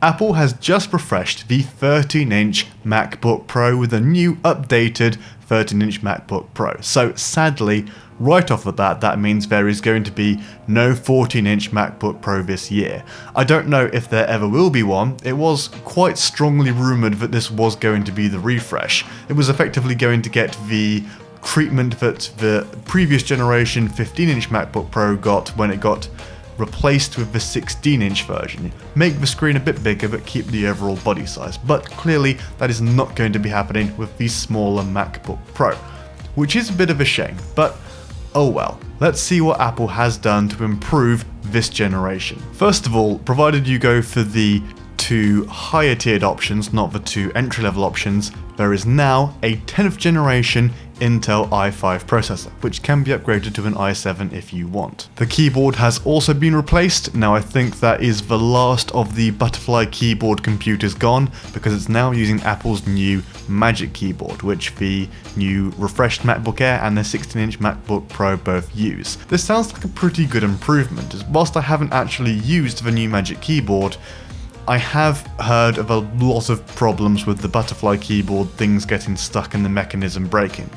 Apple has just refreshed the 13-inch MacBook Pro with a new updated 13-inch MacBook Pro. So sadly, right off the bat, that means there is going to be no 14-inch MacBook Pro this year. I don't know if there ever will be one. It was quite strongly rumoured that this was going to be the refresh. It was effectively going to get the treatment that the previous generation 15-inch MacBook Pro got when it got replaced with the 16-inch version. Make the screen a bit bigger but keep the overall body size, but clearly that is not going to be happening with the smaller MacBook Pro, which is a bit of a shame, but oh well. Let's see what Apple has done to improve this generation. First of all, provided you go for the two higher tiered options, not the two entry-level options, there is now a 10th generation Intel i5 processor, which can be upgraded to an i7 if you want. The keyboard has also been replaced. Now I think that is the last of the butterfly keyboard computers gone, because it's now using Apple's new Magic Keyboard, which the new refreshed MacBook Air and the 16-inch MacBook Pro both use. This sounds like a pretty good improvement, as whilst I haven't actually used the new Magic Keyboard, I have heard of a lot of problems with the butterfly keyboard, things getting stuck and the mechanism breaking.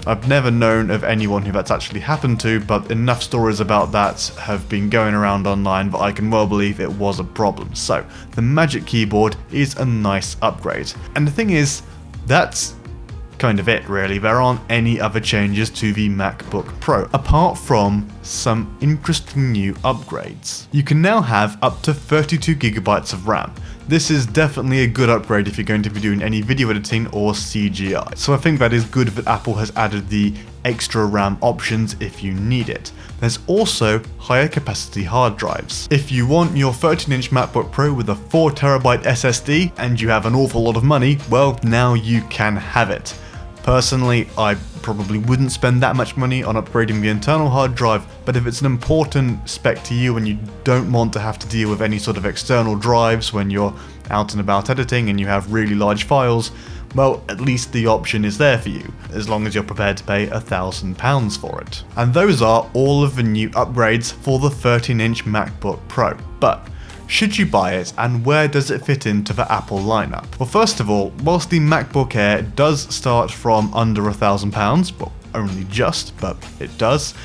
I've never known of anyone who that's actually happened to, but enough stories about that have been going around online that I can well believe it was a problem. So, the Magic Keyboard is a nice upgrade. And the thing is, that's kind of it really. There aren't any other changes to the MacBook Pro, apart from some interesting new upgrades. You can now have up to 32GB of RAM. This is definitely a good upgrade if you're going to be doing any video editing or CGI. So I think that is good that Apple has added the extra RAM options if you need it. There's also higher capacity hard drives. If you want your 13-inch MacBook Pro with a 4TB SSD and you have an awful lot of money, well, now you can have it. Personally, I probably wouldn't spend that much money on upgrading the internal hard drive, but if it's an important spec to you and you don't want to have to deal with any sort of external drives when you're out and about editing and you have really large files, well, at least the option is there for you, as long as you're prepared to pay £1,000 for it. And those are all of the new upgrades for the 13-inch MacBook Pro. But should you buy it, and where does it fit into the Apple lineup? Well, first of all, whilst the MacBook Air does start from under £1,000, well, only just, but it does,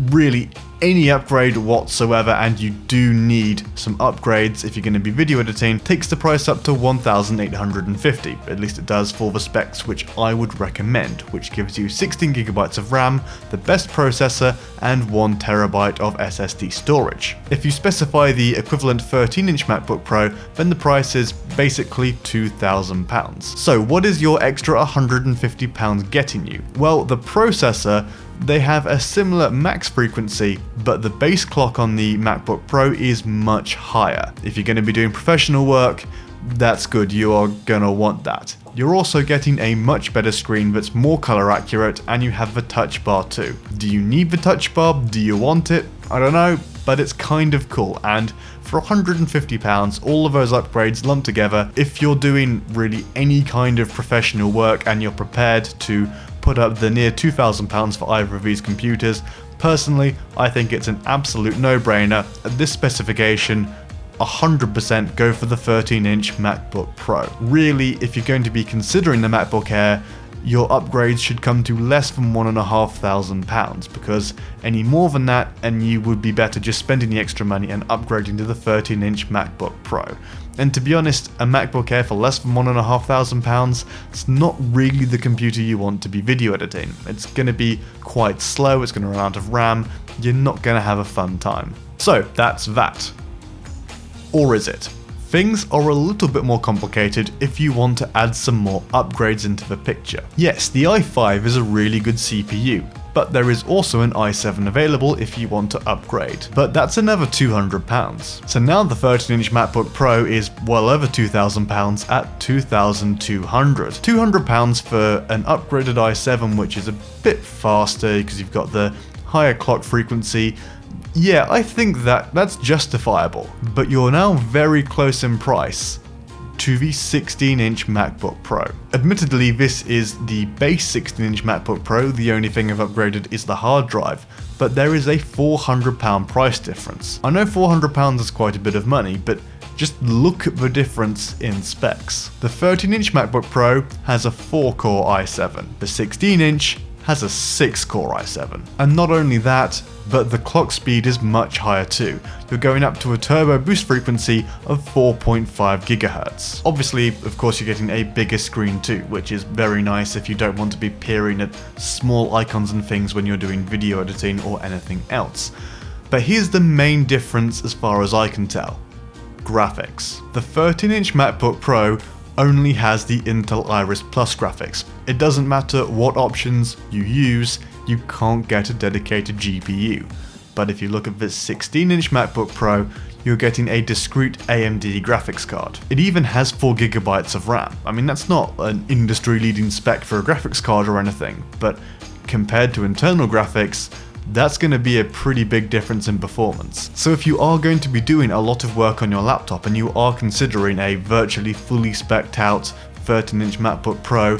really any upgrade whatsoever, and you do need some upgrades if you're going to be video editing, takes the price up to $1,850. At least it does for the specs which I would recommend, which gives you 16GB of RAM, the best processor, and 1TB of SSD storage. If you specify the equivalent 13-inch MacBook Pro, then the price is basically £2,000. So what is your extra £150 getting you? Well, the processor, they have a similar max frequency, but the base clock on the MacBook Pro is much higher. If you're going to be doing professional work, that's good, you are going to want that. You're also getting a much better screen that's more color accurate, and you have the touch bar too. Do you need the touch bar? Do you want it? I don't know, but it's kind of cool, and for £150, all of those upgrades lumped together, if you're doing really any kind of professional work and you're prepared to put up the near £2,000 for either of these computers, personally, I think it's an absolute no-brainer. At this specification, 100% go for the 13-inch MacBook Pro. Really, if you're going to be considering the MacBook Air, your upgrades should come to less than £1,500, because any more than that and you would be better just spending the extra money and upgrading to the 13-inch MacBook Pro. And to be honest, a MacBook Air for less than £1,500, it's not really the computer you want to be video editing. It's going to be quite slow, it's going to run out of RAM, you're not going to have a fun time. So that's that. Or is it? Things are a little bit more complicated if you want to add some more upgrades into the picture. Yes, the i5 is a really good CPU, but there is also an i7 available if you want to upgrade. But that's another £200. So now the 13-inch MacBook Pro is well over £2,000 at $2,200. £200 for an upgraded i7, which is a bit faster because you've got the higher clock frequency. Yeah, I think that's justifiable, but you're now very close in price to the 16-inch MacBook Pro. Admittedly, this is the base 16-inch MacBook Pro, the only thing I've upgraded is the hard drive, but there is a £400 price difference. I know £400 is quite a bit of money, but Just look at the difference in specs. The 13-inch MacBook Pro has a 4-core i7. The 16-inch has a 6-core i7. And not only that, but the clock speed is much higher too. You're going up to a turbo boost frequency of 4.5 GHz. Obviously, of course, you're getting a bigger screen too, which is very nice if you don't want to be peering at small icons and things when you're doing video editing or anything else. But here's the main difference as far as I can tell. Graphics. The 13-inch MacBook Pro only has the Intel Iris Plus graphics. It doesn't matter what options you use, you can't get a dedicated GPU. But if you look at this 16-inch MacBook Pro, you're getting a discrete AMD graphics card. It even has 4GB of RAM. I mean, that's not an industry-leading spec for a graphics card or anything, but compared to internal graphics, that's going to be a pretty big difference in performance. So if you are going to be doing a lot of work on your laptop and you are considering a virtually fully spec'd out 13-inch MacBook Pro,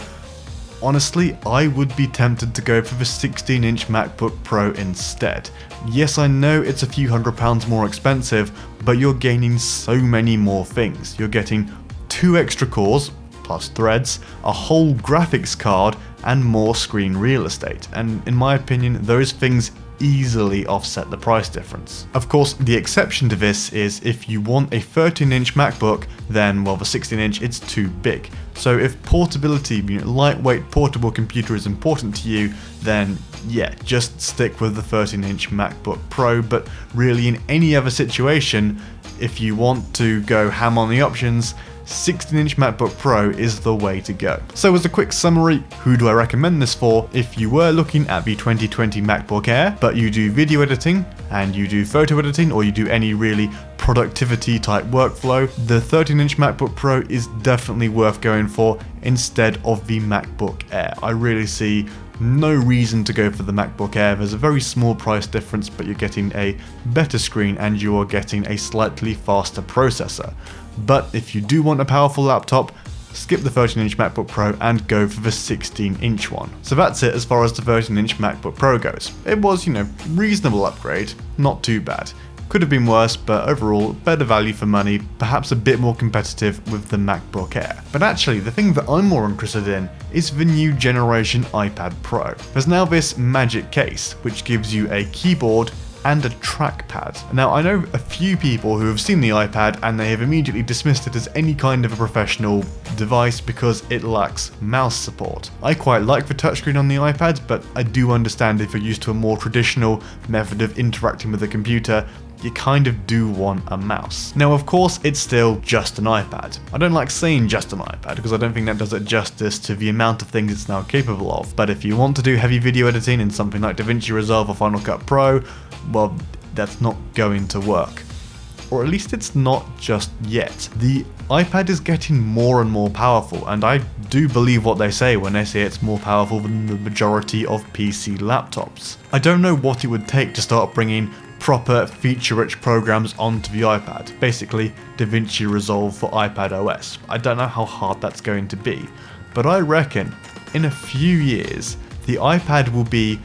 honestly, I would be tempted to go for the 16-inch MacBook Pro instead. Yes, I know it's a few £100 more expensive, but you're gaining so many more things. You're getting 2 extra cores, plus threads, a whole graphics card, and more screen real estate, and in my opinion, those things easily offset the price difference. Of course, the exception to this is if you want a 13-inch MacBook, then, well, the 16-inch, it's too big. So if portability, lightweight portable computer is important to you, then yeah, just stick with the 13-inch MacBook Pro, but really in any other situation, if you want to go ham on the options, 16-inch MacBook Pro is the way to go. So as a quick summary, who do I recommend this for? If you were looking at the 2020 MacBook Air, but you do video editing, and you do photo editing, or you do any really productivity type workflow, the 13-inch MacBook Pro is definitely worth going for instead of the MacBook Air. I really see no reason to go for the MacBook Air. There's a very small price difference, but you're getting a better screen and you're getting a slightly faster processor. But if you do want a powerful laptop, skip the 13-inch MacBook Pro and go for the 16-inch one. So that's it as far as the 13-inch MacBook Pro goes. It was, reasonable upgrade, not too bad. Could have been worse, but overall, better value for money, perhaps a bit more competitive with the MacBook Air. But actually, the thing that I'm more interested in is the new generation iPad Pro. There's now this Magic Case, which gives you a keyboard and a trackpad. Now, I know a few people who have seen the iPad and they have immediately dismissed it as any kind of a professional device because it lacks mouse support. I quite like the touchscreen on the iPad, but I do understand if you're used to a more traditional method of interacting with a computer, you kind of do want a mouse. Now, of course, it's still just an iPad. I don't like saying just an iPad because I don't think that does it justice to the amount of things it's now capable of. But if you want to do heavy video editing in something like DaVinci Resolve or Final Cut Pro, well, that's not going to work. Or at least it's not just yet. The iPad is getting more and more powerful, and I do believe what they say when they say it's more powerful than the majority of PC laptops. I don't know what it would take to start bringing proper feature-rich programs onto the iPad, basically DaVinci Resolve for iPad OS. I don't know how hard that's going to be, but I reckon in a few years the iPad will be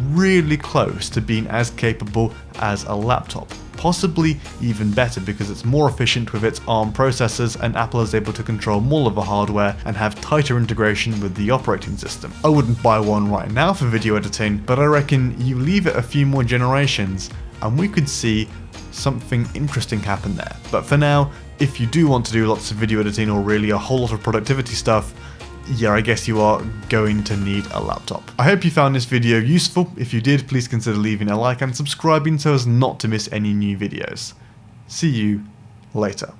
really close to being as capable as a laptop, possibly even better because it's more efficient with its ARM processors and Apple is able to control more of the hardware and have tighter integration with the operating system. I wouldn't buy one right now for video editing, but I reckon you leave it a few more generations and we could see something interesting happen there. But for now, if you do want to do lots of video editing or really a whole lot of productivity stuff, yeah, I guess you are going to need a laptop. I hope you found this video useful. If you did, please consider leaving a like and subscribing so as not to miss any new videos. See you later.